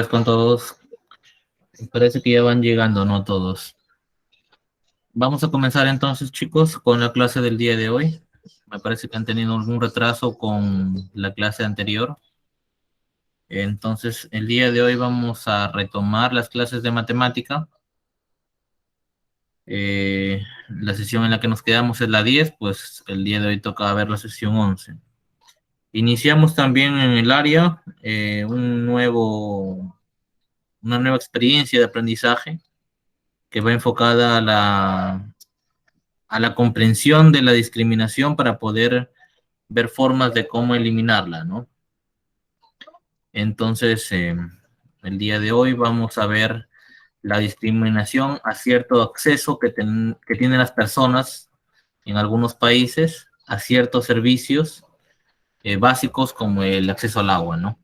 Con todos. Parece que ya van llegando, no todos. Vamos a comenzar entonces, chicos, con la clase del día de hoy. Me parece que han tenido algún retraso con la clase anterior. Entonces, el día de hoy vamos a retomar las clases de matemática. La sesión en la que nos quedamos es la 10, pues el día de hoy toca ver la sesión 11. Iniciamos también en el área una nueva experiencia de aprendizaje que va enfocada a la comprensión de la discriminación para poder ver formas de cómo eliminarla, ¿no? Entonces, el día de hoy vamos a ver la discriminación a cierto acceso que tienen las personas en algunos países a ciertos servicios básicos como el acceso al agua, ¿no?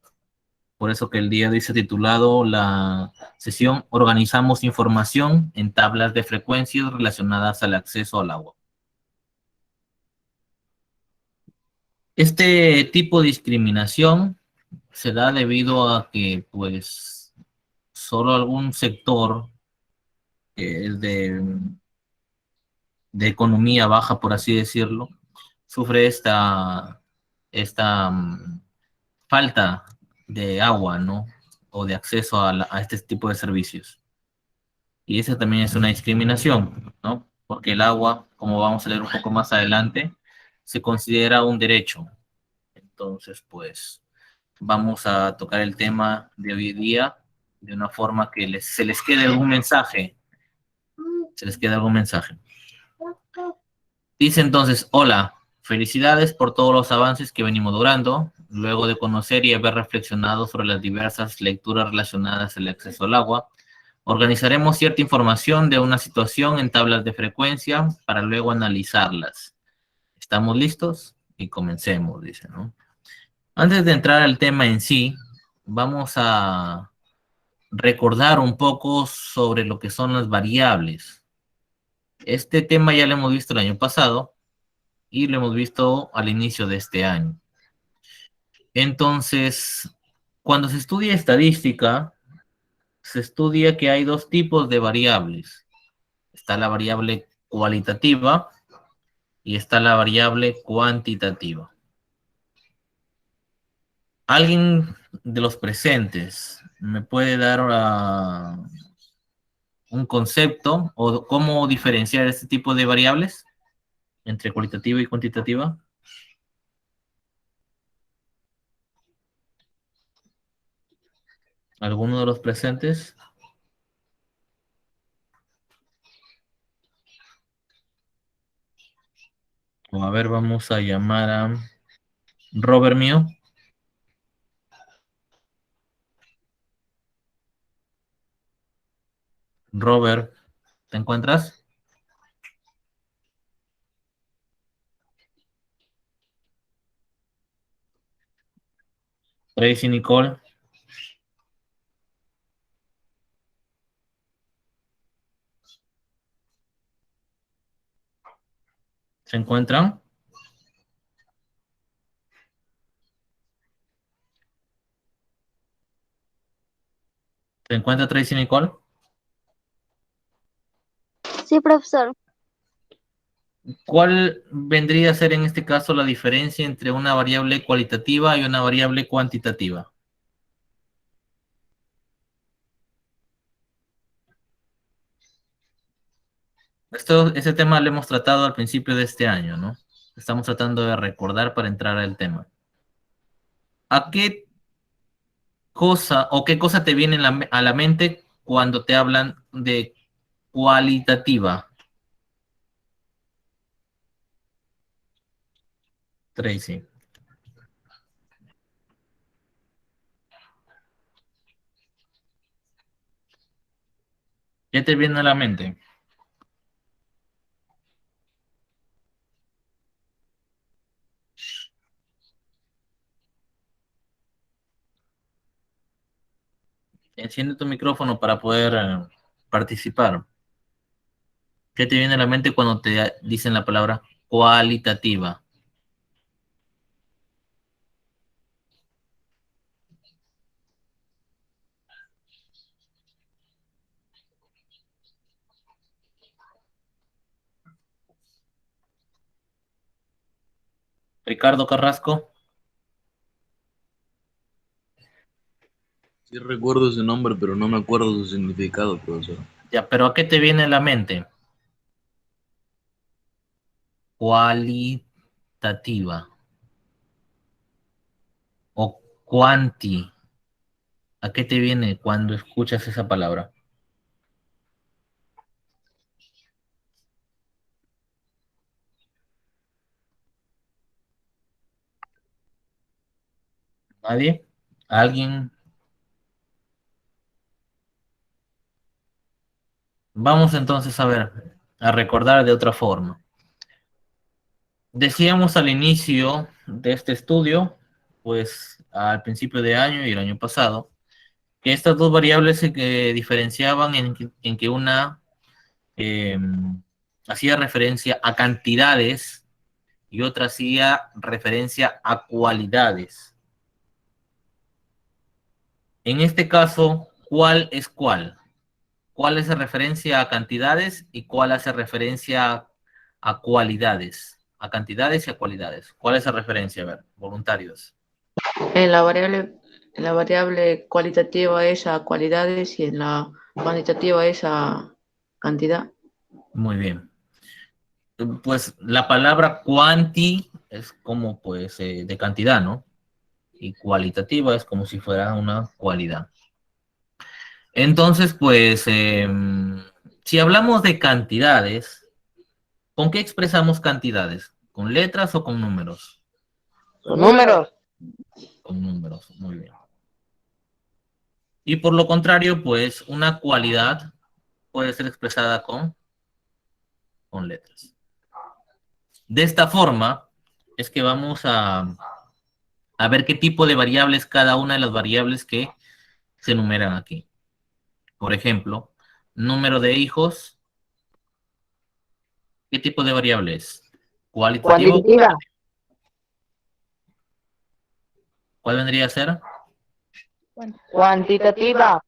Por eso que el día de hoy se ha titulado la sesión Organizamos información en tablas de frecuencias relacionadas al acceso al agua. Este tipo de discriminación se da debido a que, pues, solo algún sector que es de economía baja, por así decirlo, sufre esta falta de agua, ¿no? O de acceso a este tipo de servicios. Y esa también es una discriminación, ¿no? Porque el agua, como vamos a leer un poco más adelante, se considera un derecho. Entonces, pues, vamos a tocar el tema de hoy día de una forma que se les quede algún mensaje. Se les quede algún mensaje. Dice entonces, hola, felicidades por todos los avances que venimos logrando, luego de conocer y haber reflexionado sobre las diversas lecturas relacionadas al acceso al agua. Organizaremos cierta información de una situación en tablas de frecuencia para luego analizarlas. ¿Estamos listos? Y comencemos, dice, ¿no? Antes de entrar al tema en sí, vamos a recordar un poco sobre lo que son las variables. Este tema ya lo hemos visto el año pasado y lo hemos visto al inicio de este año. Entonces, cuando se estudia estadística, se estudia que hay dos tipos de variables. Está la variable cualitativa y está la variable cuantitativa. ¿Alguien de los presentes me puede dar un concepto o cómo diferenciar este tipo de variables entre cualitativa y cuantitativa? ¿Alguno de los presentes? O a ver, vamos a llamar a Robert mío. Robert, ¿te encuentras? Tracy Nicole, ¿se encuentran? ¿Se encuentra Tracy Nicole? Sí, profesor. ¿Cuál vendría a ser en este caso la diferencia entre una variable cualitativa y una variable cuantitativa? Ese tema lo hemos tratado al principio de este año, ¿no? Estamos tratando de recordar para entrar al tema. ¿A qué cosa o qué cosa te viene a la mente cuando te hablan de cualitativa, Tracy? ¿Qué te viene a la mente? Enciende tu micrófono para poder participar. ¿Qué te viene a la mente cuando te dicen la palabra cualitativa? Ricardo Carrasco. Sí recuerdo ese nombre, pero no me acuerdo su significado, profesor. Ya, pero ¿a qué te viene a la mente? Cualitativa o cuanti. ¿A qué te viene cuando escuchas esa palabra? ¿Nadie? ¿Alguien? Vamos entonces a ver, a recordar de otra forma. Decíamos al inicio de este estudio, pues al principio de año y el año pasado, que estas dos variables se diferenciaban en que una eh, hacía referencia a cantidades y otra hacía referencia a cualidades. En este caso, ¿cuál es cuál? ¿Cuál hace referencia a cantidades y cuál hace referencia a cualidades? A cantidades y a cualidades. ¿Cuál es la referencia? A ver, voluntarios. En la variable cualitativa es a cualidades y en la cuantitativa es a cantidad. Muy bien. Pues la palabra cuanti es como pues de cantidad, ¿no? Y cualitativa es como si fuera una cualidad. Entonces, pues, si hablamos de cantidades, ¿con qué expresamos cantidades? ¿Con letras o con números? Con números. Con números, muy bien. Y por lo contrario, pues, una cualidad puede ser expresada con letras. De esta forma, es que vamos a ver qué tipo de variables cada una de las variables que se enumeran aquí. Por ejemplo, número de hijos. ¿Qué tipo de variable es? ¿Cualitativo? Cuantitativa. ¿Cuál vendría a ser? Cuantitativa.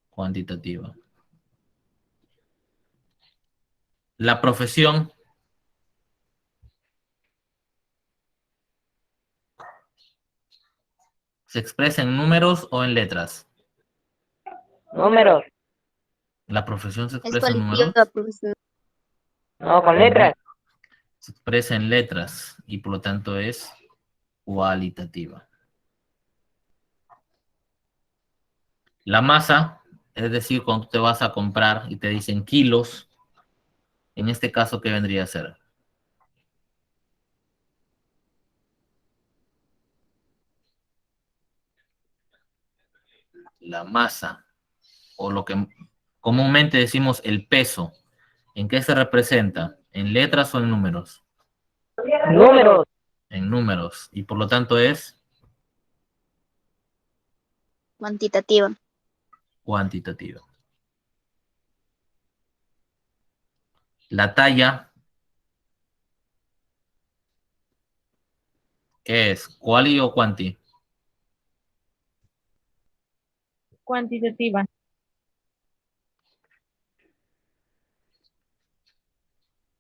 Cuantitativa. La profesión. ¿Se expresa en números o en letras? Números. ¿La profesión se Es expresa en números? cualitativa, profesor. No, con Muy bien. letras. Se expresa en letras y por lo tanto es cualitativa. La masa, es decir, cuando te vas a comprar y te dicen kilos, en este caso, ¿qué vendría a ser? La masa, o lo que comúnmente decimos el peso. ¿En qué se representa? ¿En letras o en números? Números. En números. Y por lo tanto es Cuantitativa. cuantitativa. La talla, ¿qué es? ¿Quali o cuanti? Cuantitativa.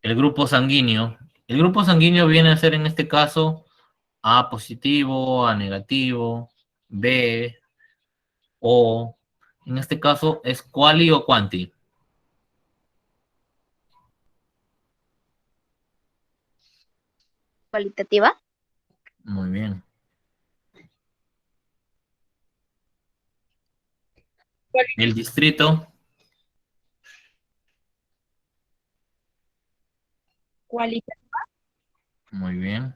El grupo sanguíneo. El grupo sanguíneo viene a ser en este caso A positivo, A negativo, B, O. En este caso es quali o cuanti. Cualitativa. Muy bien. El distrito, Cualitativa. muy bien.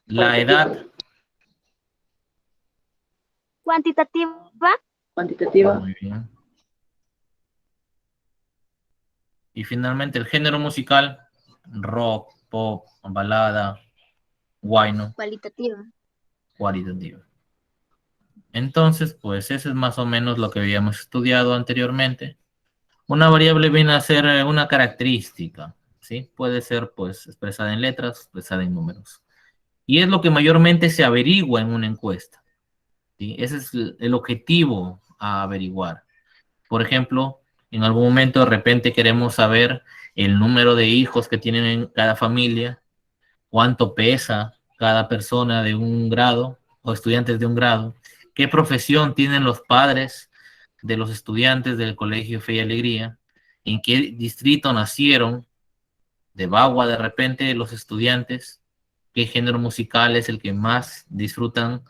La edad, Cuantitativa. Cuantitativa. muy bien. Y finalmente el género musical, rock, pop, balada, guayno, Cualitativa. cualitativo. Entonces, pues ese es más o menos lo que habíamos estudiado anteriormente. Una variable viene a ser una característica, ¿sí? Puede ser, pues, expresada en letras, expresada en números. Y es lo que mayormente se averigua en una encuesta, ¿sí? Ese es el objetivo a averiguar. Por ejemplo, En algún momento de repente queremos saber el número de hijos que tienen en cada familia, cuánto pesa cada persona de un grado o estudiantes de un grado, qué profesión tienen los padres de los estudiantes del Colegio Fe y Alegría, en qué distrito nacieron, de Bagua de repente los estudiantes, qué género musical es el que más disfrutan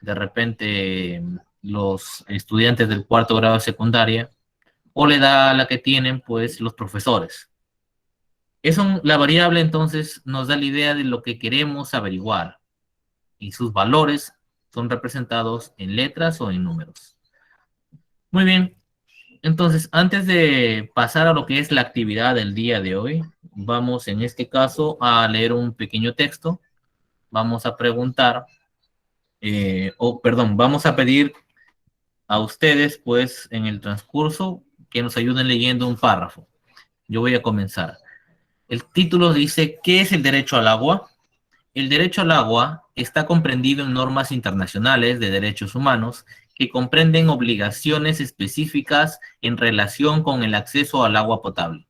de repente los estudiantes del cuarto grado de secundaria, o la edad a la que tienen pues los profesores. Eso, la variable entonces nos da la idea de lo que queremos averiguar y sus valores son representados en letras o en números. Muy bien, entonces antes de pasar a lo que es la actividad del día de hoy, vamos en este caso a leer un pequeño texto. Vamos a preguntar, vamos a pedir a ustedes pues en el transcurso que nos ayuden leyendo un párrafo. Yo voy a comenzar. El título dice, ¿qué es el derecho al agua? El derecho al agua está comprendido en normas internacionales de derechos humanos que comprenden obligaciones específicas en relación con el acceso al agua potable.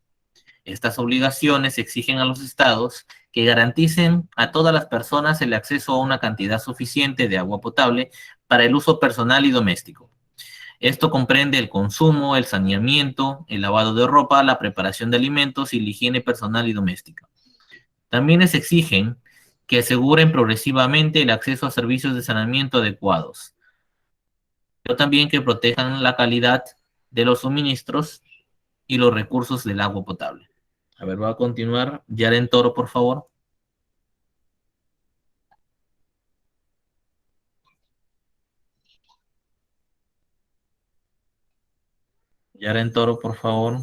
Estas obligaciones exigen a los estados que garanticen a todas las personas el acceso a una cantidad suficiente de agua potable para el uso personal y doméstico. Esto comprende el consumo, el saneamiento, el lavado de ropa, la preparación de alimentos y la higiene personal y doméstica. También les exigen que aseguren progresivamente el acceso a servicios de saneamiento adecuados, pero también que protejan la calidad de los suministros y los recursos del agua potable. A ver, va a continuar. Yaren Toro, por favor. Yaren Toro, por favor.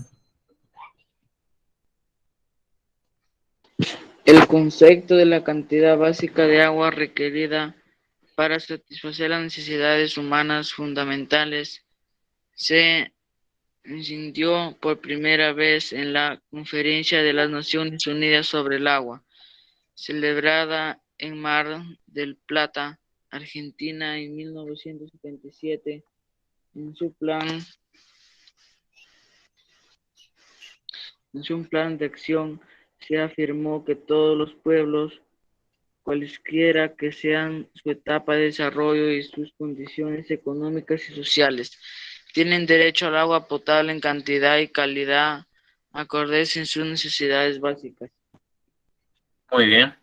El concepto de la cantidad básica de agua requerida para satisfacer las necesidades humanas fundamentales se incidió por primera vez en la Conferencia de las Naciones Unidas sobre el Agua, celebrada en Mar del Plata, Argentina, en 1977. En su plan de acción se afirmó que todos los pueblos, cualesquiera que sean su etapa de desarrollo y sus condiciones económicas y sociales, tienen derecho al agua potable en cantidad y calidad acordes en sus necesidades básicas. Muy bien.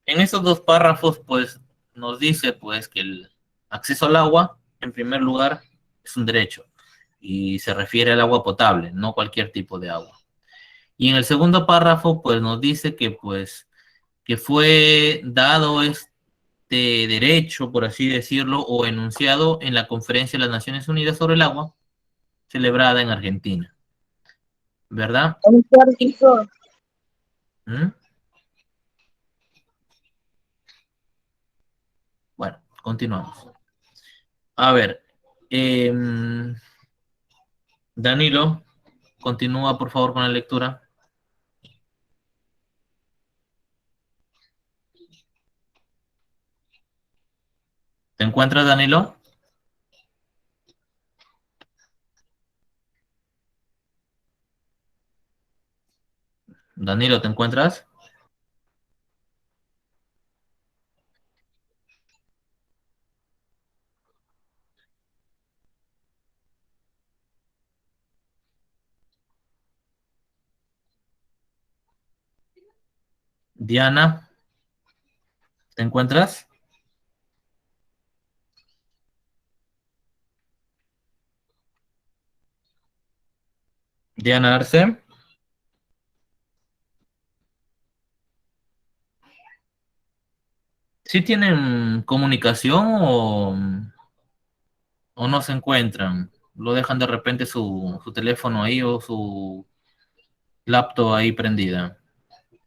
En estos dos párrafos, pues, nos dice, pues, que el acceso al agua, en primer lugar, es un derecho y se refiere al agua potable, no cualquier tipo de agua. Y en el segundo párrafo, pues, nos dice que, pues, que fue dado este derecho, por así decirlo, o enunciado en la Conferencia de las Naciones Unidas sobre el Agua, celebrada en Argentina. ¿Verdad? ¿Mm? Bueno, continuamos. A ver, Danilo, continúa por favor con la lectura. ¿Te encuentras, Danilo? Danilo, ¿te encuentras? Diana, ¿te encuentras? Diana Arce. ¿Sí tienen comunicación o no se encuentran? ¿Lo dejan de repente su teléfono ahí o su laptop ahí prendida?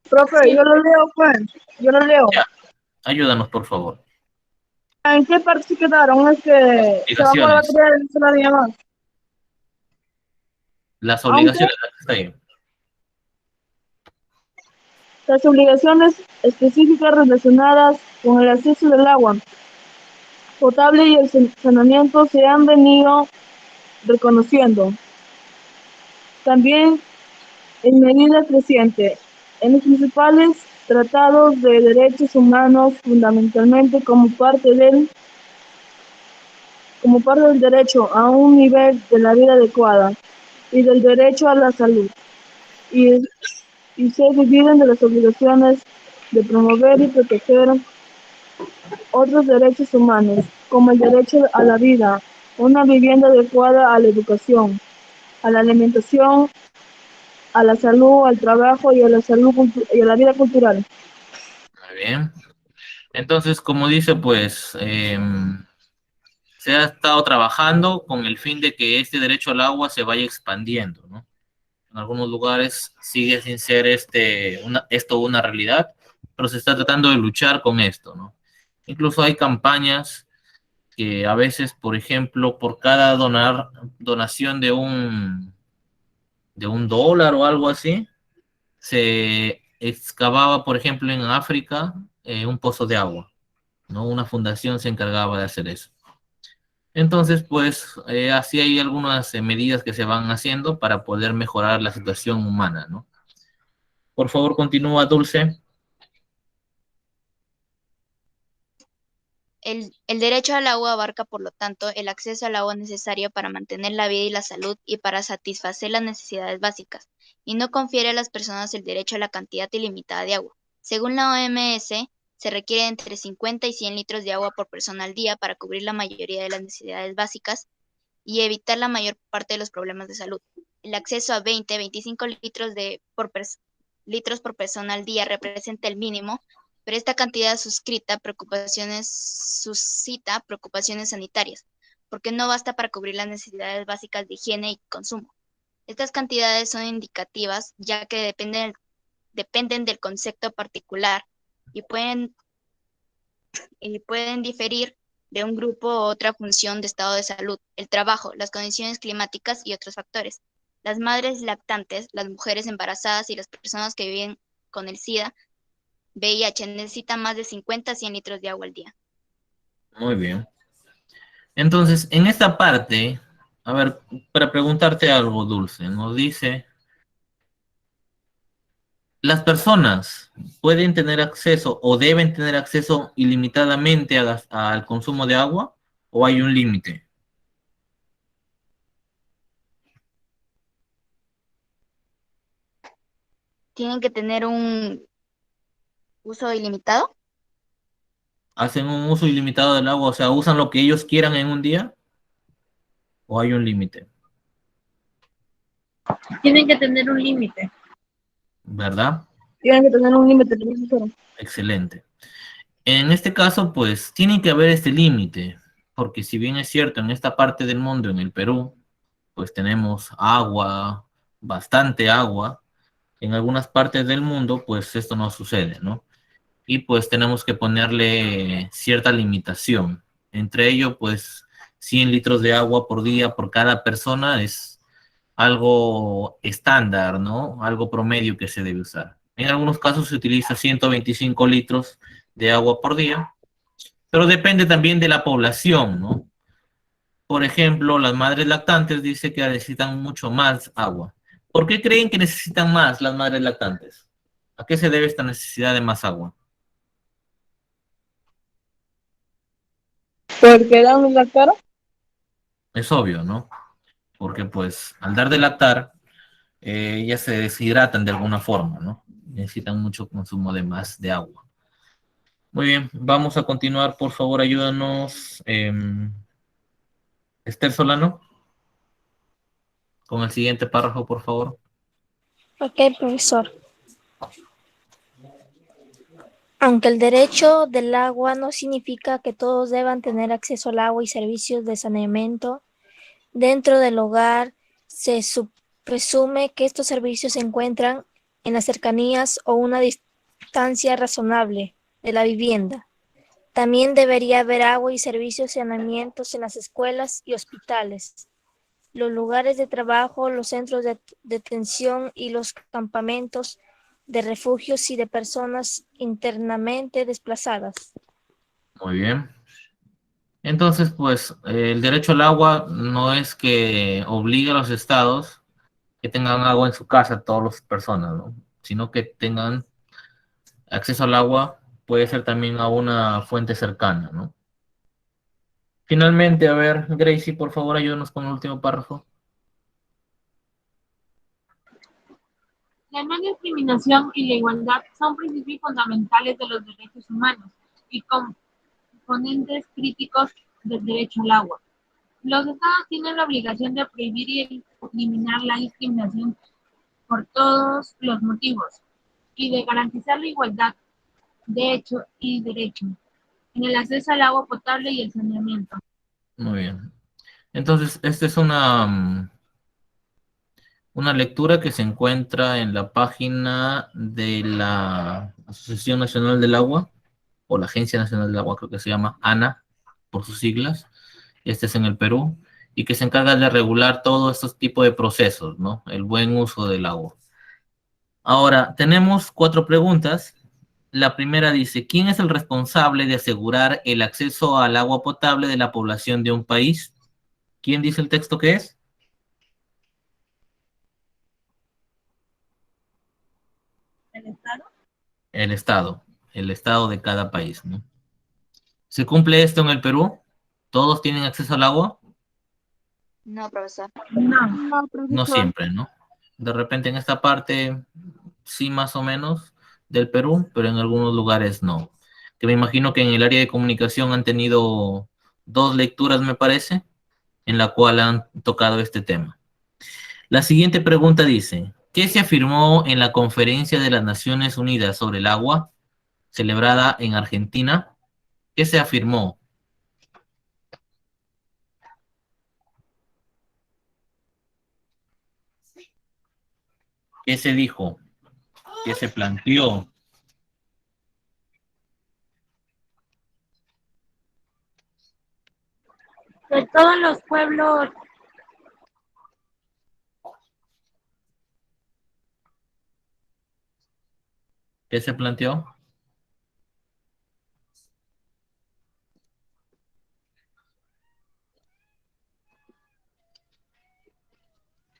Profe, yo lo leo, pues. Yo lo leo. Ya, ayúdanos, por favor. ¿En qué parte se quedaron? Es que se bajó la Obligaciones. batería de la llamada. Las obligaciones, está ahí. Las obligaciones específicas relacionadas con el acceso del agua potable y el saneamiento se han venido reconociendo. también en medida creciente en los principales tratados de derechos humanos, fundamentalmente como parte del derecho a un nivel de la vida adecuada y del derecho a la salud, y, y se dividen de las obligaciones de promover y proteger otros derechos humanos, como el derecho a la vida, una vivienda adecuada, a la educación, a la alimentación, a la salud, al trabajo y a la y a la vida cultural. Muy bien. Entonces, como dice, pues se ha estado trabajando con el fin de que este derecho al agua se vaya expandiendo, ¿no? En algunos lugares sigue sin ser esto una realidad, pero se está tratando de luchar con esto, ¿no? Incluso hay campañas que a veces, por ejemplo, por cada donación de un dólar o algo así, se excavaba, por ejemplo, en África, un pozo de agua, ¿no? Una fundación se encargaba de hacer eso. Entonces, pues, así hay algunas medidas que se van haciendo para poder mejorar la situación humana, ¿no? Por favor, continúa, Dulce. El derecho al agua abarca, por lo tanto, el acceso al agua necesario para mantener la vida y la salud y para satisfacer las necesidades básicas, y no confiere a las personas el derecho a la cantidad ilimitada de agua. Según la OMS, se requiere entre 50 y 100 litros de agua por persona al día para cubrir la mayoría de las necesidades básicas y evitar la mayor parte de los problemas de salud. El acceso a 20-25 litros por persona al día representa el mínimo, pero esta cantidad suscita suscita preocupaciones sanitarias, porque no basta para cubrir las necesidades básicas de higiene y consumo. Estas cantidades son indicativas, ya que dependen del concepto particular y pueden diferir de un grupo u otra función de estado de salud, el trabajo, las condiciones climáticas y otros factores. Las madres lactantes, las mujeres embarazadas y las personas que viven con el SIDA, VIH, necesitan más de 50 a 100 litros de agua al día. Muy bien. Entonces, en esta parte, a ver, para preguntarte algo, Dulce, nos dice, ¿las personas pueden tener acceso o deben tener acceso ilimitadamente al consumo de agua o hay un límite? ¿Tienen que tener un uso ilimitado? ¿Hacen un uso ilimitado del agua? O sea, ¿usan lo que ellos quieran en un día o hay un límite? Tienen que tener un límite. ¿Verdad? Tienen que tener un límite, profesora. Excelente. En este caso, pues, tiene que haber este límite, porque si bien es cierto, en esta parte del mundo, en el Perú, pues tenemos agua, bastante agua. En algunas partes del mundo, pues esto no sucede, ¿no? Y pues tenemos que ponerle cierta limitación. Entre ello, pues 100 litros de agua por día por cada persona es algo estándar, ¿no? Algo promedio que se debe usar. En algunos casos se utiliza 125 litros de agua por día, pero depende también de la población, ¿no? Por ejemplo, las madres lactantes dicen que necesitan mucho más agua. ¿Por qué creen que necesitan más las madres lactantes? ¿A qué se debe esta necesidad de más agua? Porque dan la cara. Es obvio, ¿no? Porque pues al dar de lactar, ellas se deshidratan de alguna forma, ¿no? Necesitan mucho consumo de más de agua. Muy bien, vamos a continuar, por favor, ayúdanos, Esther Solano, con el siguiente párrafo, por favor. Ok, profesor. Aunque el derecho del agua no significa que todos deban tener acceso al agua y servicios de saneamiento, dentro del hogar se presume que estos servicios se encuentran en las cercanías o una distancia razonable de la vivienda. También debería haber agua y servicios de saneamiento en las escuelas y hospitales, los lugares de trabajo, los centros de detención y los campamentos de refugios y de personas internamente desplazadas. Muy bien. Entonces, pues, el derecho al agua no es que obligue a los estados que tengan agua en su casa todas las personas, ¿no? Sino que tengan acceso al agua, puede ser también a una fuente cercana, ¿no? Finalmente, a ver, Gracie, por favor, ayúdanos con el último párrafo. La no discriminación y la igualdad son principios fundamentales de los derechos humanos y componentes críticos del derecho al agua. Los estados tienen la obligación de prohibir y eliminar la discriminación por todos los motivos y de garantizar la igualdad de hecho y derecho en el acceso al agua potable y el saneamiento. Muy bien. Entonces, esta es una lectura que se encuentra en la página de la Asociación Nacional del Agua, o la Agencia Nacional del Agua, creo que se llama ANA, por sus siglas. Este es en el Perú, y que se encarga de regular todos estos tipos de procesos, ¿no? El buen uso del agua. Ahora, tenemos 4 preguntas. La primera dice, ¿quién es el responsable de asegurar el acceso al agua potable de la población de un país? ¿Quién dice el texto que es? ¿El Estado? El Estado de cada país, ¿no? ¿Se cumple esto en el Perú? ¿Todos tienen acceso al agua? No, profesor. No. No siempre, ¿no? De repente en esta parte, sí más o menos, del Perú, pero en algunos lugares no. Que me imagino que en el área de comunicación han tenido 2 lecturas, me parece, en la cual han tocado este tema. La siguiente pregunta dice, ¿qué se afirmó en la Conferencia de las Naciones Unidas sobre el Agua, celebrada en Argentina? ¿Qué se afirmó? ¿Qué se dijo? ¿Qué se planteó? De todos los pueblos. ¿Qué se planteó?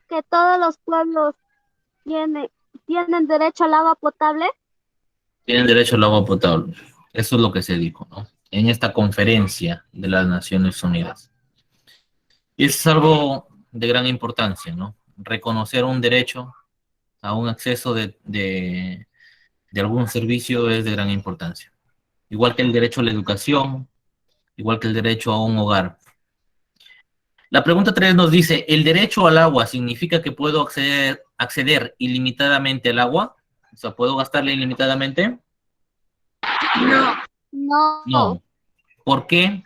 Que todos los pueblos tienen derecho al agua potable. Tienen derecho al agua potable. Eso es lo que se dijo, ¿no? En esta conferencia de las Naciones Unidas. Y es algo de gran importancia, ¿no? Reconocer un derecho a un acceso de algún servicio es de gran importancia. Igual que el derecho a la educación, igual que el derecho a un hogar. La pregunta 3 nos dice, ¿el derecho al agua significa que puedo acceder ilimitadamente al agua? O sea, ¿puedo gastarla ilimitadamente? No. No. ¿Por qué?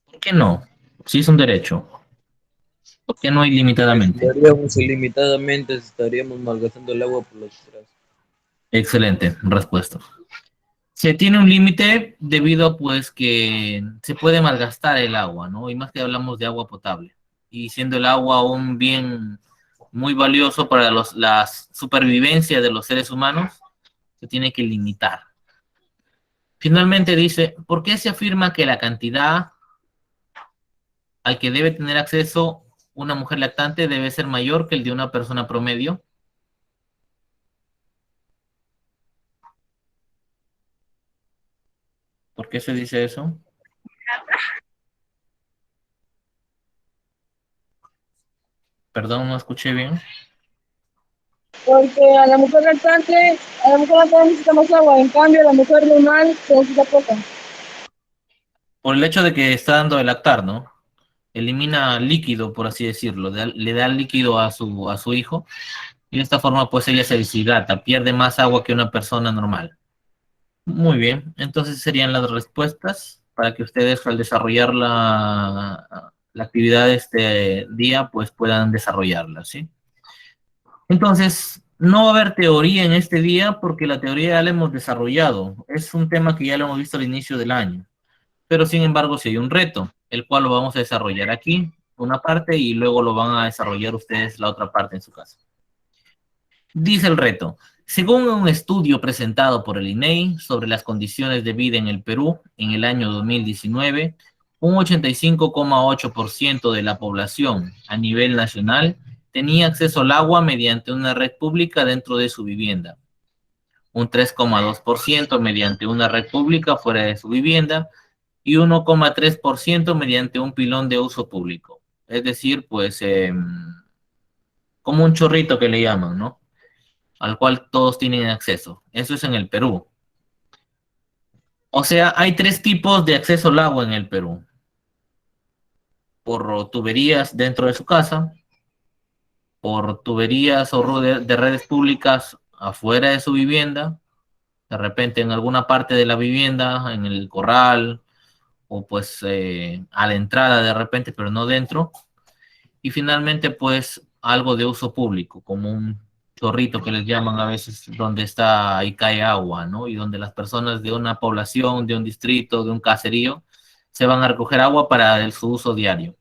¿Por qué no? Si es un derecho. ¿Por qué no ilimitadamente? Si daríamos ilimitadamente, estaríamos malgastando el agua por los atrás. Excelente respuesta. Se tiene un límite debido a pues que se puede malgastar el agua, ¿no? Y más que hablamos de agua potable. Y siendo el agua un bien muy valioso para la supervivencia de los seres humanos, se tiene que limitar. Finalmente dice, ¿por qué se afirma que la cantidad al que debe tener acceso una mujer lactante debe ser mayor que el de una persona promedio? ¿Por qué se dice eso? Perdón, no escuché bien. Porque a la mujer lactante necesita más agua, en cambio a la mujer normal se necesita poca. Por el hecho de que está dando de lactar, ¿no? Elimina líquido, por así decirlo, le da líquido a su hijo, y de esta forma pues ella se deshidrata, pierde más agua que una persona normal. Muy bien, entonces serían las respuestas para que ustedes al desarrollar la actividad de este día pues puedan desarrollarla, ¿sí? Entonces, no va a haber teoría en este día porque la teoría ya la hemos desarrollado, es un tema que ya lo hemos visto al inicio del año. Pero sin embargo sí hay un reto, el cual lo vamos a desarrollar aquí, una parte, y luego lo van a desarrollar ustedes la otra parte en su casa. Dice el reto, según un estudio presentado por el INEI sobre las condiciones de vida en el Perú en el año 2019, un 85,8% de la población a nivel nacional tenía acceso al agua mediante una red pública dentro de su vivienda. Un 3,2% mediante una red pública fuera de su vivienda y 1,3% mediante un pilón de uso público. Es decir, pues como un chorrito que le llaman, ¿no? Al cual todos tienen acceso. Eso es en el Perú. O sea, hay 3 tipos de acceso al agua en el Perú. Por tuberías dentro de su casa, por tuberías o de redes públicas afuera de su vivienda, de repente en alguna parte de la vivienda, en el corral, o pues a la entrada de repente, pero no dentro. Y finalmente, pues algo de uso público, como un chorrito que les llaman a veces, donde está, ahí cae agua, ¿no? Y donde las personas de una población, de un distrito, de un caserío, se van a recoger agua para su uso diario.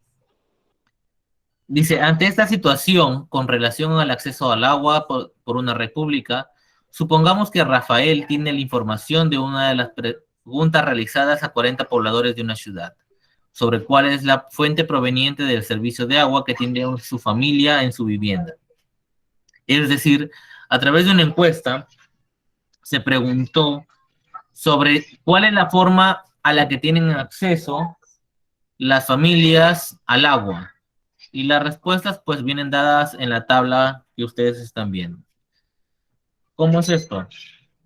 Dice, ante esta situación, con relación al acceso al agua por una república, supongamos que Rafael tiene la información de una de las preguntas realizadas a 40 pobladores de una ciudad, sobre cuál es la fuente proveniente del servicio de agua que tiene su familia en su vivienda. Es decir, a través de una encuesta, se preguntó sobre cuál es la forma a la que tienen acceso las familias al agua. Y las respuestas pues vienen dadas en la tabla que ustedes están viendo. ¿Cómo es esto?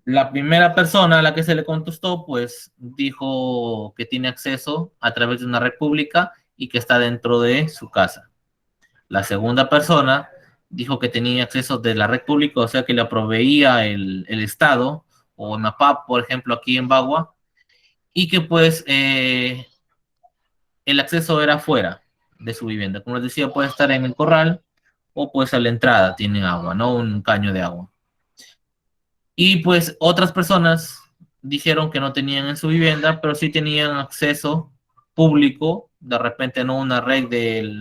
La primera persona a la que se le contestó pues dijo que tiene acceso a través de una red pública y que está dentro de su casa. La segunda persona dijo que tenía acceso de la red pública, o sea que le proveía el Estado o MAPAP, por ejemplo, aquí en Bagua, y que pues el acceso era fuera de su vivienda. Como les decía, puede estar en el corral o pues a la entrada tienen agua, ¿no? Un caño de agua. Y pues otras personas dijeron que no tenían en su vivienda, pero sí tenían acceso público, de repente no una red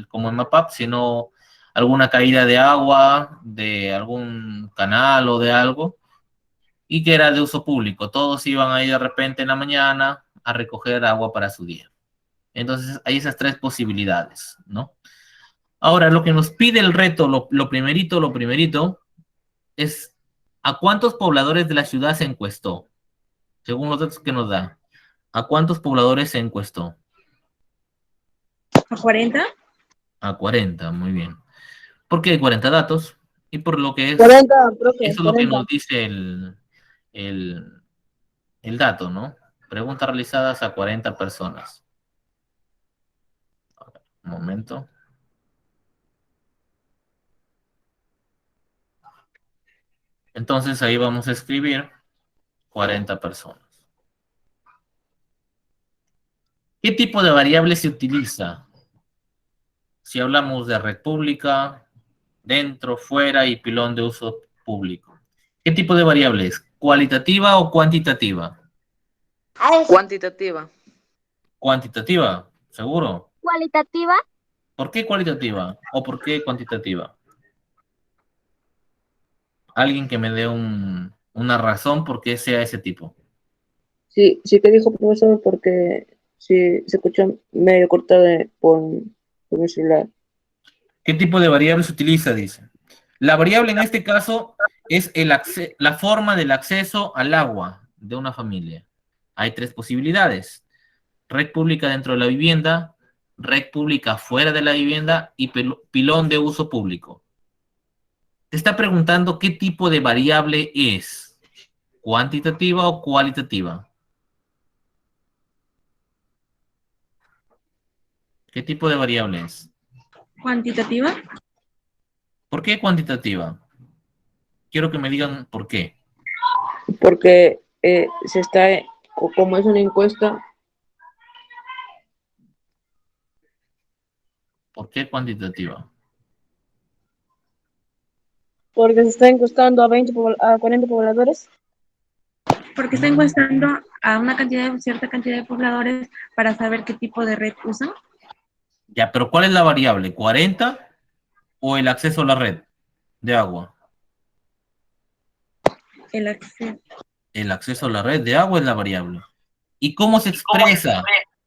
como en MAPAP, sino alguna caída de agua, de algún canal o de algo, y que era de uso público. Todos iban ahí de repente en la mañana a recoger agua para su día. Entonces hay esas 3 posibilidades, ¿no? Ahora, lo que nos pide el reto, lo primerito, es ¿a cuántos pobladores de la ciudad se encuestó? Según los datos que nos da. ¿A cuántos pobladores se encuestó? ¿A 40? A 40, muy bien. ¿Por qué hay 40 datos? Y por lo que es... 40, profe, eso es lo que 40. nos dice el dato, ¿no? Preguntas realizadas a 40 personas. A ver, un momento. Entonces ahí vamos a escribir 40 personas. ¿Qué tipo de variable se utiliza? Si hablamos de red pública, dentro, fuera y pilón de uso público. ¿Qué tipo de variable es? ¿Cualitativa o cuantitativa? Cuantitativa. Cuantitativa, ¿seguro? Cualitativa, ¿Por qué cualitativa o por qué cuantitativa? Alguien que me dé una razón por qué sea ese tipo. Sí, sí que dijo profesor porque sí se escuchó medio cortado por mi celular. ¿Qué tipo de variable se utiliza? Dice. La variable en este caso es la forma del acceso al agua de una familia. Hay 3 posibilidades. Red pública dentro de la vivienda, red pública fuera de la vivienda y pilón de uso público. Te está preguntando qué tipo de variable es. ¿Cuantitativa o cualitativa? ¿Qué tipo de variable es? ¿Cuantitativa? ¿Por qué cuantitativa? Quiero que me digan por qué. Porque como es una encuesta, ¿Por qué cuantitativa? porque se está encuestando a 40 pobladores. Porque está encuestando a cierta cantidad de pobladores para saber qué tipo de red usan. Ya, pero ¿cuál es la variable? ¿40 o el acceso a la red de agua? El acceso. El acceso a la red de agua es la variable. ¿Y cómo se expresa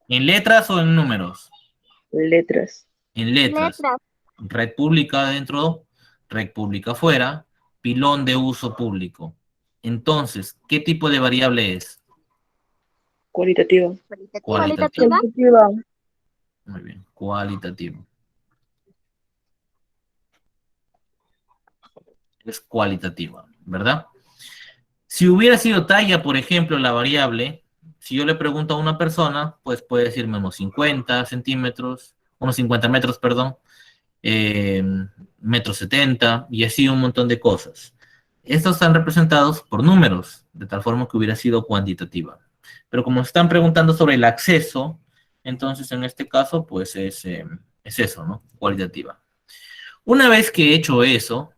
¿En letras o en números? Letras. En letras. Letras. Red pública adentro, red pública afuera, pilón de uso público. Entonces, ¿qué tipo de variable es? Cualitativa. Cualitativa. Cualitativa. Cualitativa. Cualitativa. Muy bien, cualitativo. Es cualitativa, ¿verdad? Si hubiera sido talla, por ejemplo, la variable, si yo le pregunto a una persona, pues puede decirme unos 50 centímetros, unos 50 metros, perdón, metro 70 y así un montón de cosas. Estos están representados por números, de tal forma que hubiera sido cuantitativa. Pero como están preguntando sobre el acceso, entonces en este caso, pues es eso, ¿no? Cualitativa. Una vez que he hecho eso,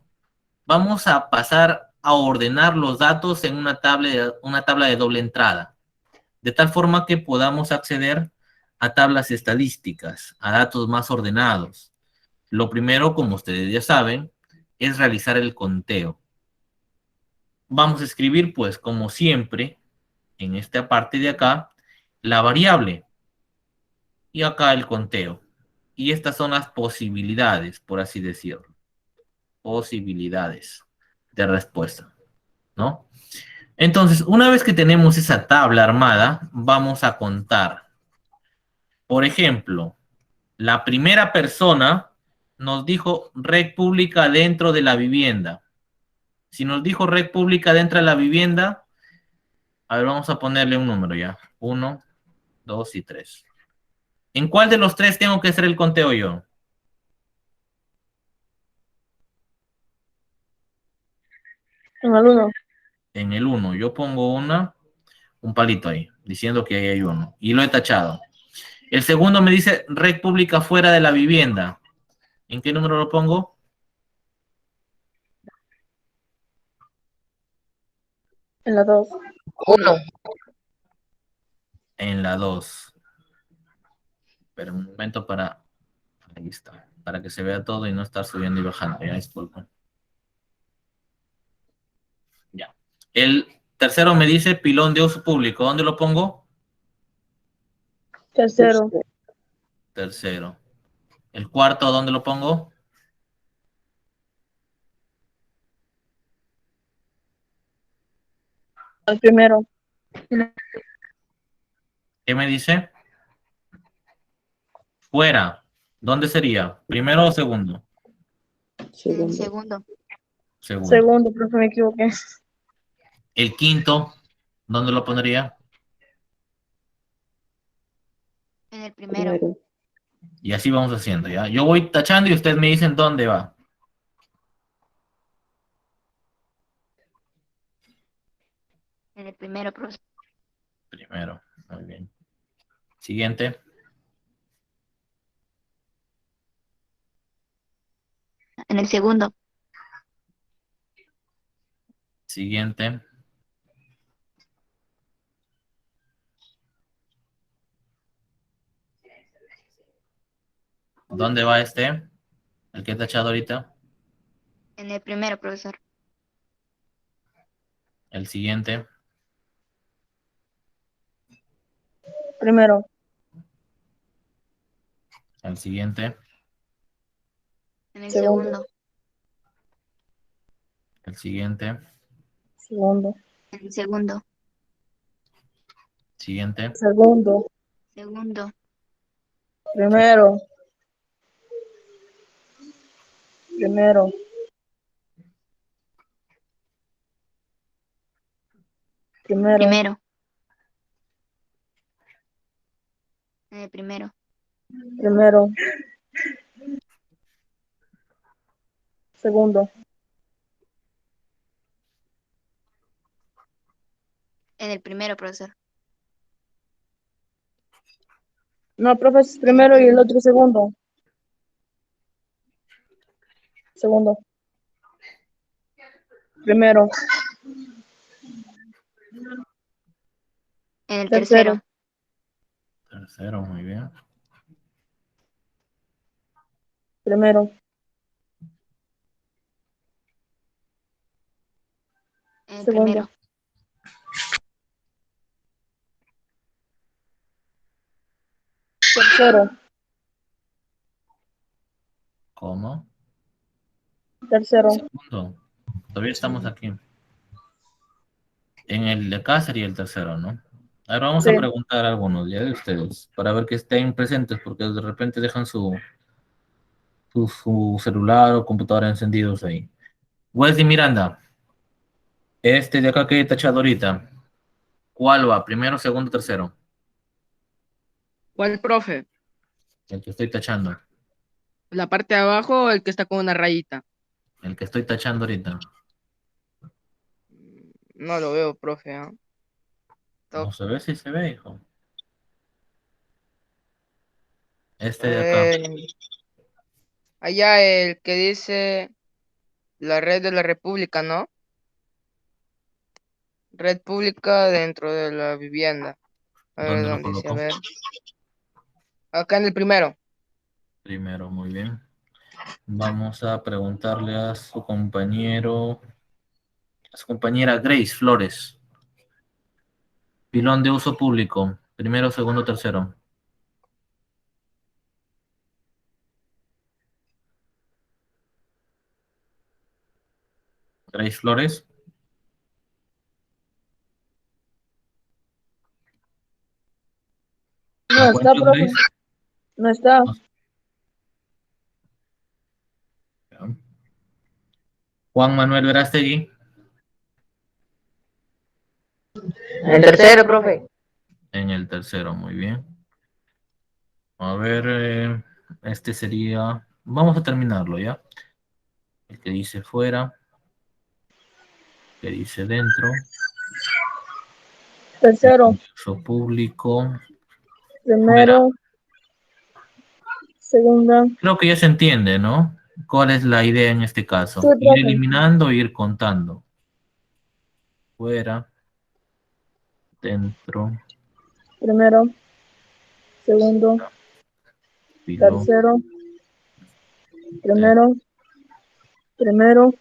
vamos a pasar a ordenar los datos en una tabla de doble entrada, de tal forma que podamos acceder a tablas estadísticas, a datos más ordenados. Lo primero, como ustedes ya saben, es realizar el conteo. Vamos a escribir, pues, como siempre, en esta parte de acá, la variable y acá el conteo. Y estas son las posibilidades, por así decirlo. Posibilidades de respuesta, ¿no? Entonces, una vez que tenemos esa tabla armada, vamos a contar. Por ejemplo, la primera persona nos dijo red pública dentro de la vivienda. Si nos dijo red pública dentro de la vivienda, a ver, vamos a ponerle un número ya. 1, 2 y 3. ¿En cuál de los tres tengo que hacer el conteo yo? En el 1. En el 1. Yo pongo un palito ahí, diciendo que ahí hay uno. Y lo he tachado. El segundo me dice red pública fuera de la vivienda. ¿En qué número lo pongo? En la 2. 1. En la 2. Pero un momento para... Ahí está. Para que se vea todo y no estar subiendo y bajando. Ya, disculpen. Ya. El tercero me dice pilón de uso público. ¿Dónde lo pongo? Tercero. Tercero. El cuarto, ¿dónde lo pongo? El primero. ¿Qué me dice? Fuera. ¿Dónde sería? ¿Primero o segundo? En el segundo. Segundo. Segundo, profe, me equivoqué. El quinto, ¿dónde lo pondría? En el primero. Y así vamos haciendo, ¿ya? Yo voy tachando y ustedes me dicen dónde va. En el primero, profesor. Primero, muy bien. Siguiente. En el segundo. Siguiente. ¿Dónde va este? El que he tachado ahorita. En el primero, profesor. El siguiente. Primero. El siguiente. En el Segundo. segundo. El siguiente. Segundo. En el segundo. Siguiente. Segundo. Segundo. Primero. Primero. Primero. Primero. En el primero. Primero. Segundo. En el primero, profesor. No, profe, es primero y el otro segundo. Segundo. Primero. En el Tercero. tercero. Tercero, muy bien. Primero. En el Segundo. primero. Tercero. ¿Cómo? Tercero. Segundo. Todavía estamos aquí. En el de acá sería el tercero, ¿no? Ahora vamos Sí. a preguntar a algunos ya de ustedes, para ver que estén presentes, porque de repente dejan su celular o computadora encendidos ahí. Wesley Miranda, este de acá que he tachado ahorita, ¿cuál va? ¿Primero, segundo, tercero? ¿Cuál, profe? El que estoy tachando. ¿La parte de abajo o el que está con una rayita? El que estoy tachando ahorita. No lo veo, profe. ¿Ah? No se ve si se ve, hijo. Este de acá. Allá el que dice la red de la República, ¿no? Red pública dentro de la vivienda. A ver, ¿Dónde lo ¿dónde dice? A coloco? ver. Acá en el primero. Primero, muy bien. Vamos a preguntarle a su compañero, a su compañera Grace Flores. Pilón de uso público. Primero, segundo, tercero. Grace Flores. No está, ¿Encuentro, profe. Grace? No está. Juan Manuel Verástegui. El tercero, profe. En el tercero, muy bien. A ver, este sería... Vamos a terminarlo, ¿ya? El que dice fuera. El que dice dentro. Tercero. Uso público. Primero. Segunda. Creo que ya se entiende, ¿no? ¿Cuál es la idea en este caso? Sí, Ir profe. eliminando e ir contando. Fuera. Dentro. Primero. Segundo. Pilón. Tercero. Primero. Primero.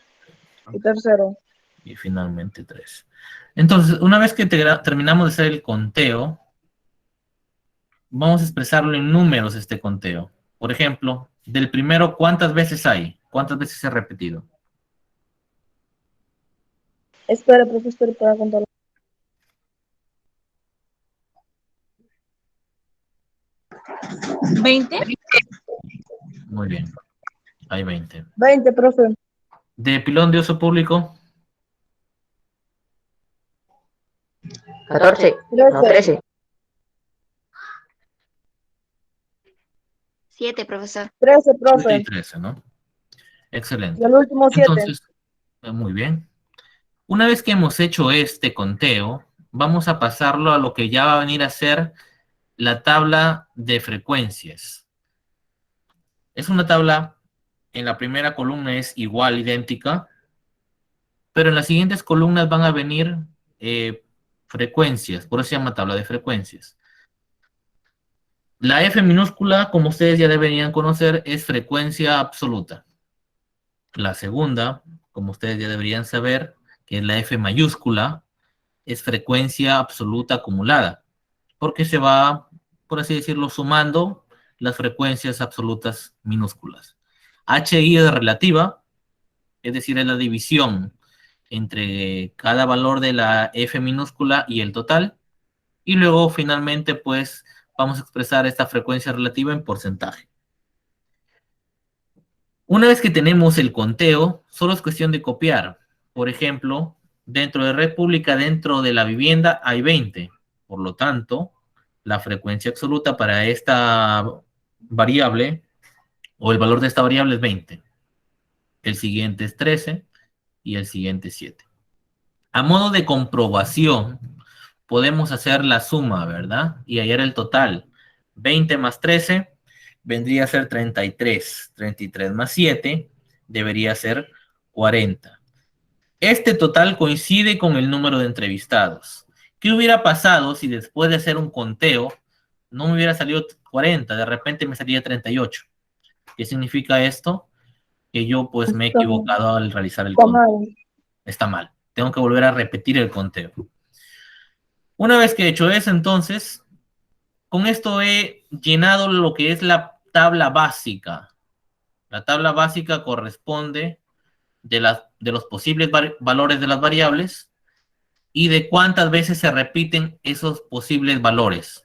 Y tercero. Y finalmente 3. Entonces, una vez que terminamos de hacer el conteo, vamos a expresarlo en números este conteo. Por ejemplo, del primero, ¿cuántas veces hay? ¿Cuántas veces se ha repetido? Espera, profe, espera para contarlo. ¿20? Muy bien. Hay 20. 20, profe. ¿De pilón de uso público? 14. 13. 7, profesor. 13, 7 profe. y 13, ¿no? Excelente. Y el último 7. Entonces, muy bien. Una vez que hemos hecho este conteo, vamos a pasarlo a lo que ya va a venir a ser la tabla de frecuencias. Es una tabla, en la primera columna es igual, idéntica, pero en las siguientes columnas van a venir frecuencias, por eso se llama tabla de frecuencias. La F minúscula, como ustedes ya deberían conocer, es frecuencia absoluta. La segunda, como ustedes ya deberían saber, que es la F mayúscula, es frecuencia absoluta acumulada, porque se va, por así decirlo, sumando las frecuencias absolutas minúsculas. HI es relativa, es decir, es la división entre cada valor de la F minúscula y el total, y luego finalmente pues vamos a expresar esta frecuencia relativa en porcentaje. Una vez que tenemos el conteo, solo es cuestión de copiar. Por ejemplo, dentro de red pública, dentro de la vivienda hay 20. Por lo tanto, la frecuencia absoluta para esta variable, o el valor de esta variable es 20. El siguiente es 13 y el siguiente es 7. A modo de comprobación, podemos hacer la suma, ¿verdad? Y hallar el total. 20 más 13 vendría a ser 33. 33 más 7 debería ser 40. Este total coincide con el número de entrevistados. ¿Qué hubiera pasado si después de hacer un conteo no me hubiera salido 40, de repente me salía 38? ¿Qué significa esto? Que yo pues me he equivocado al realizar el conteo. Está mal. Tengo que volver a repetir el conteo. Una vez que he hecho eso, entonces, con esto he llenado lo que es la tabla básica. La tabla básica corresponde de los posibles valores de las variables y de cuántas veces se repiten esos posibles valores.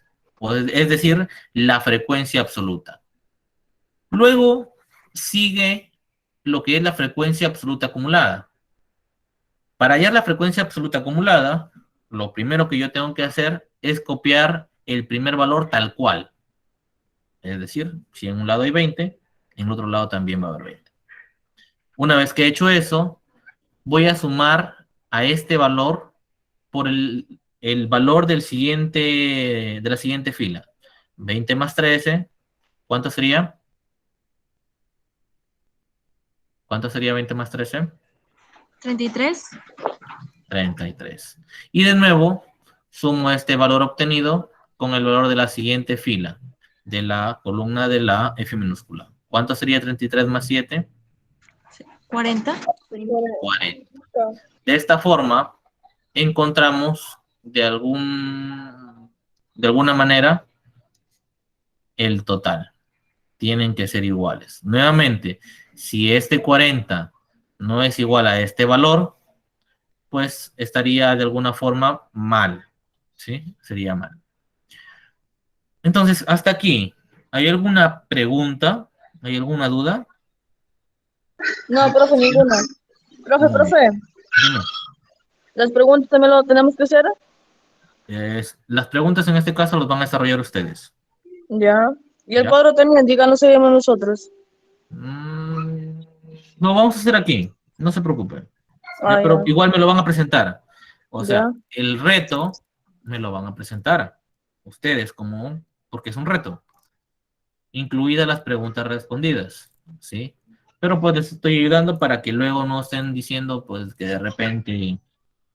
Es decir, la frecuencia absoluta. Luego sigue lo que es la frecuencia absoluta acumulada. Para hallar la frecuencia absoluta acumulada, lo primero que yo tengo que hacer es copiar el primer valor tal cual. Es decir, si en un lado hay 20, en el otro lado también va a haber 20. Una vez que he hecho eso, voy a sumar a este valor por el valor de la siguiente fila. 20 más 13, ¿cuánto sería? ¿Cuánto sería 20 más 13? 33. 33. Y de nuevo, sumo este valor obtenido con el valor de la siguiente fila, de la columna de la F minúscula. ¿Cuánto sería 33 más 7? 40. 40. De esta forma, encontramos de alguna manera el total. Tienen que ser iguales. Nuevamente, si este 40 no es igual a este valor, pues estaría de alguna forma mal. ¿Sí? Sería mal. Entonces, hasta aquí, ¿hay alguna pregunta? ¿Hay alguna duda? No, profe, ninguna. Profe, Muy bien. profe, Dime. las preguntas también lo tenemos que hacer. Las preguntas en este caso las van a desarrollar ustedes. Ya. Y el Ya. cuadro también, díganos, seguimos nosotros. Lo vamos a hacer aquí, no se preocupen. Ah, Pero ya. igual me lo van a presentar. O sea, Ya. el reto me lo van a presentar ustedes porque es un reto, incluidas las preguntas respondidas, ¿sí? Pero pues les estoy ayudando para que luego no estén diciendo pues que de repente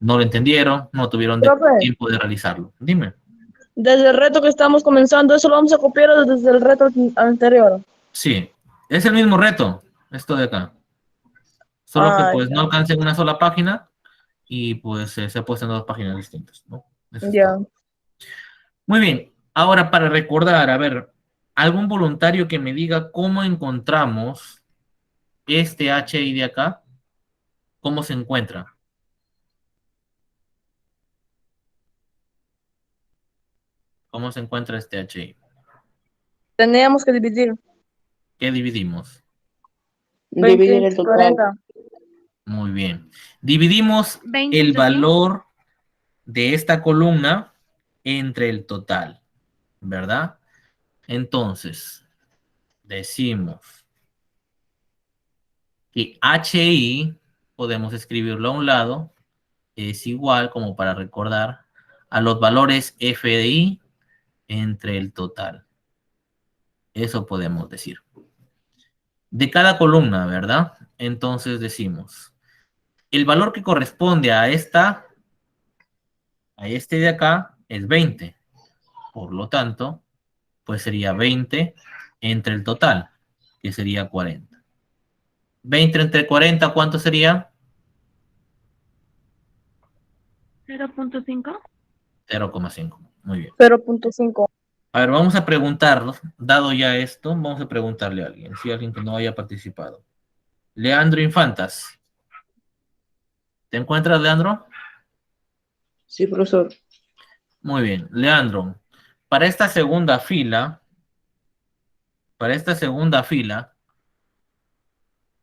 no lo entendieron, no tuvieron Profe, tiempo de realizarlo. Dime. desde el reto que estamos comenzando, ¿eso lo vamos a copiar o desde el reto anterior? Sí, es el mismo reto, esto de acá. Solo que Ah, pues no ya. alcancé en una sola página y pues se ha puesto en dos páginas distintas, ¿no? Eso es Ya. todo. Muy bien, ahora para recordar, a ver, algún voluntario que me diga cómo encontramos este HI de acá, ¿cómo se encuentra? ¿Cómo se encuentra este HI? Teníamos que dividir. ¿Qué dividimos? 20 Dividir el total. 40. Muy bien. Dividimos 20 el entre 100. valor de esta columna entre el total, ¿verdad? Entonces, decimos que HI, podemos escribirlo a un lado, es igual, como para recordar, a los valores F de I entre el total. Eso podemos decir. De cada columna, ¿verdad? Entonces decimos, el valor que corresponde a este de acá es 20. Por lo tanto, pues sería 20 entre el total, que sería 40. 20 entre 40, ¿cuánto sería? 0.5. 0,5. Muy bien. 0.5. A ver, vamos a preguntarnos, dado ya esto, vamos a preguntarle a alguien, si alguien que no haya participado. Leandro Infantas. ¿Te encuentras, Leandro? Sí, profesor. Muy bien. Leandro, para esta segunda fila,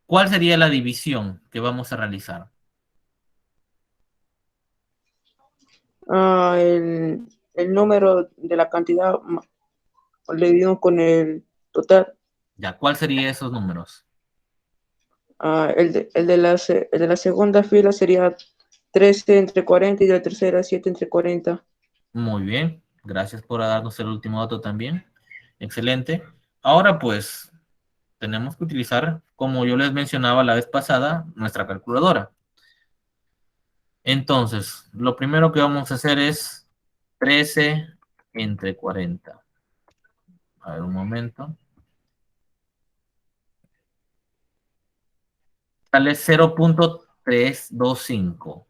¿cuál sería la división que vamos a realizar? El número de la cantidad le dividimos con el total. Ya, ¿cuál sería esos números? El de la segunda fila sería 13 entre 40 y de la tercera 7 entre 40. Muy bien. Gracias por darnos el último dato también. Excelente. Ahora pues tenemos que utilizar, como yo les mencionaba la vez pasada, nuestra calculadora. Entonces, lo primero que vamos a hacer es 13 entre 40. A ver, un momento. Sale 0.325.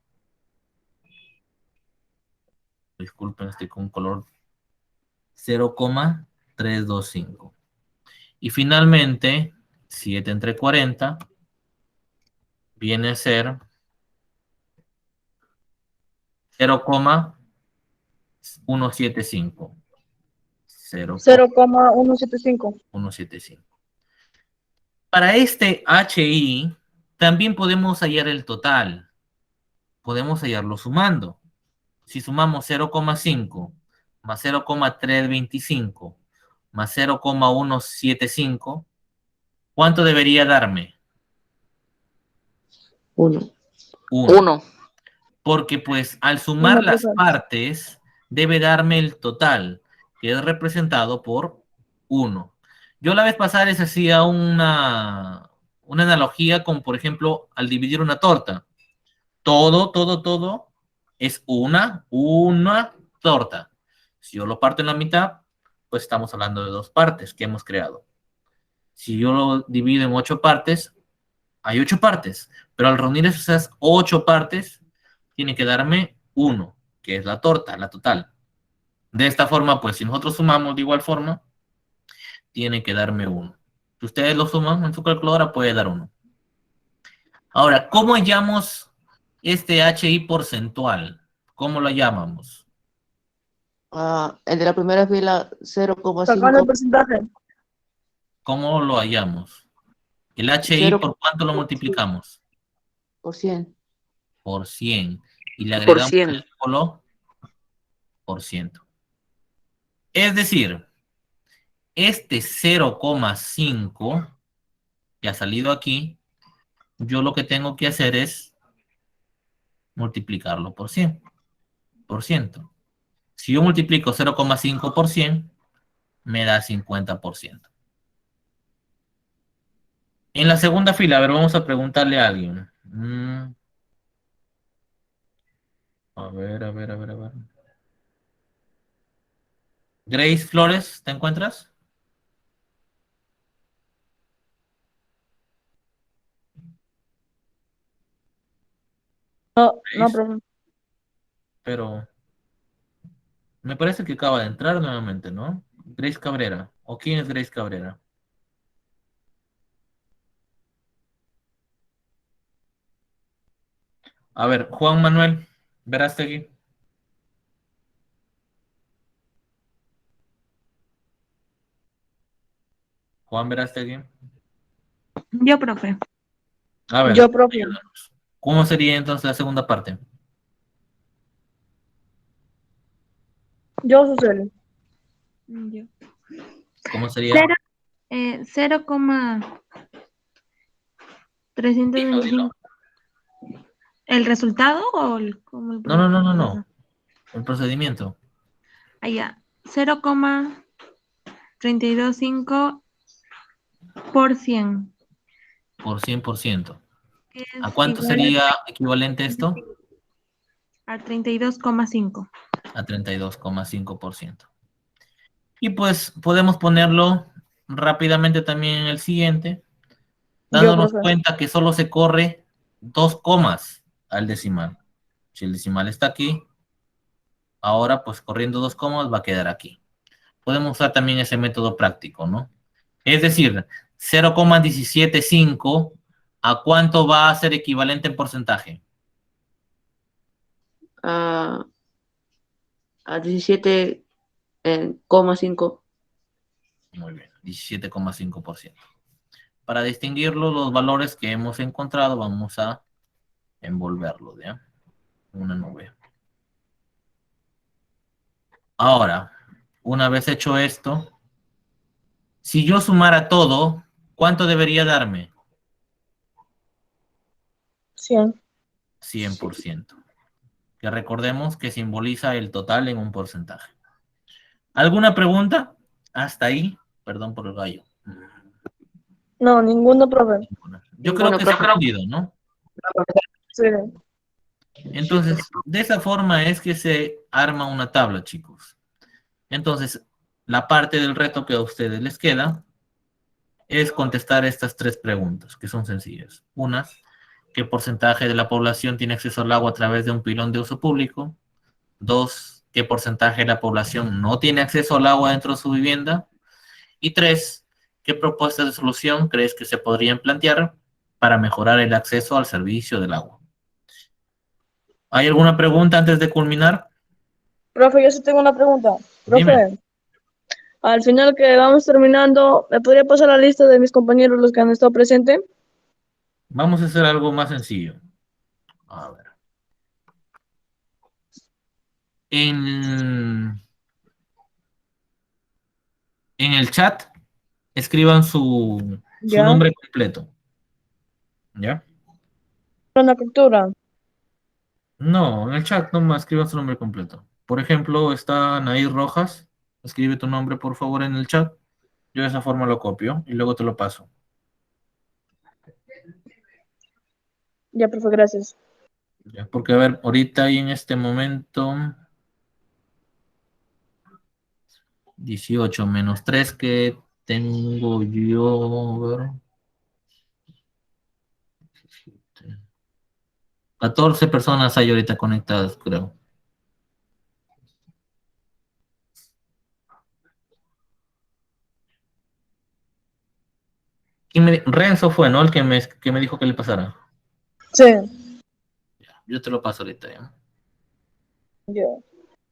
Disculpen, estoy con color 0,325. Y finalmente, 7 entre 40 viene a ser 0,175. 0,175. 175. Para este HI, también podemos hallar el total. Podemos hallarlo sumando. Si sumamos 0,5 más 0,325 más 0,175, ¿cuánto debería darme? 1. 1. Porque pues al sumar Uno, las profesor. partes, debe darme el total, que es representado por 1. Yo la vez pasada les hacía una analogía con, por ejemplo, al dividir una torta. Todo es una torta. Si yo lo parto en la mitad, pues estamos hablando de 2 partes que hemos creado. Si yo lo divido en 8 partes, hay 8 partes. Pero al reunir esas 8 partes, tiene que darme 1, que es la torta, la total. De esta forma, pues si nosotros sumamos de igual forma, tiene que darme 1. Si ustedes lo suman en su calculadora, puede dar 1. Ahora, ¿cómo hallamos este HI porcentual? ¿Cómo lo llamamos? El de la primera fila, Sacando el 0,5 porcentaje. ¿Cómo lo hallamos? El HI, ¿por cuánto lo multiplicamos? por 100. Por 100. Y le Por agregamos 100. el símbolo por ciento. Es decir, este 0,5 que ha salido aquí, yo lo que tengo que hacer es multiplicarlo por 100. Por ciento. Si yo multiplico 0,5 por 100, me da 50%. En la segunda fila, a ver, vamos a preguntarle a alguien. A ver. Grace Flores, ¿te encuentras? No, Grace, profesor. pero me parece que acaba de entrar nuevamente, ¿no? Grace Cabrera. ¿O quién es Grace Cabrera? A ver, Juan Manuel Verástegui. Juan Verástegui. Yo, profe. A ver, Yo, profe. ayúdanos. ¿Cómo sería entonces la segunda parte? Yo, Susel. Yo. ¿Cómo sería? 0,325. ¿El resultado o cómo el No. El procedimiento. Allá. 0,325 por 100. Por 100%. ¿A Es cuánto igual sería equivalente esto? a 32,5. A 32,5%. Y pues podemos ponerlo rápidamente también en el siguiente, dándonos profe. cuenta que solo se corre 2 comas al decimal. Si el decimal está aquí, ahora pues corriendo 2 comas va a quedar aquí. Podemos usar también ese método práctico, ¿no? Es decir, 0,175, ¿a cuánto va a ser equivalente en porcentaje? A 17,5. Muy bien, 17,5%. Para distinguirlo, los valores que hemos encontrado, vamos a envolverlo, ¿ya? Una nube. Ahora, una vez hecho esto, si yo sumara todo, ¿cuánto debería darme? 100. 100%. Que recordemos que simboliza el total en un porcentaje. ¿Alguna pregunta? Hasta ahí. Perdón por el gallo. No, ninguno, profe. Yo creo que se ha aprendido, ¿no? Sí. Entonces, de esa forma es que se arma una tabla, chicos. Entonces, la parte del reto que a ustedes les queda es contestar estas 3 preguntas, que son sencillas. Una, ¿qué porcentaje de la población tiene acceso al agua a través de un pilón de uso público? 2, qué porcentaje de la población no tiene acceso al agua dentro de su vivienda. Y 3, ¿qué propuestas de solución crees que se podrían plantear para mejorar el acceso al servicio del agua? ¿Hay alguna pregunta antes de culminar? Profe, yo sí tengo una pregunta. Dime. Profe, al final que vamos terminando, ¿me podría pasar la lista de mis compañeros, los que han estado presentes? Vamos a hacer algo más sencillo. A ver. En el chat, escriban su Ya. nombre completo. ¿Ya? Una captura. No, en el chat nomás escriban su nombre completo. Por ejemplo, está Nair Rojas. Escribe tu nombre, por favor, en el chat. Yo de esa forma lo copio y luego te lo paso. Ya, profe, gracias. Ya, porque, a ver, ahorita y en este momento... 18 menos 3 que tengo yo... A ver, 14 personas hay ahorita conectadas, creo. Renzo fue, ¿no? El que me dijo que le pasara. Sí. Yo te lo paso ahorita, ¿ya? Ya.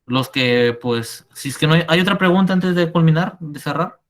Los que, pues, si es que no hay otra pregunta antes de culminar, de cerrar.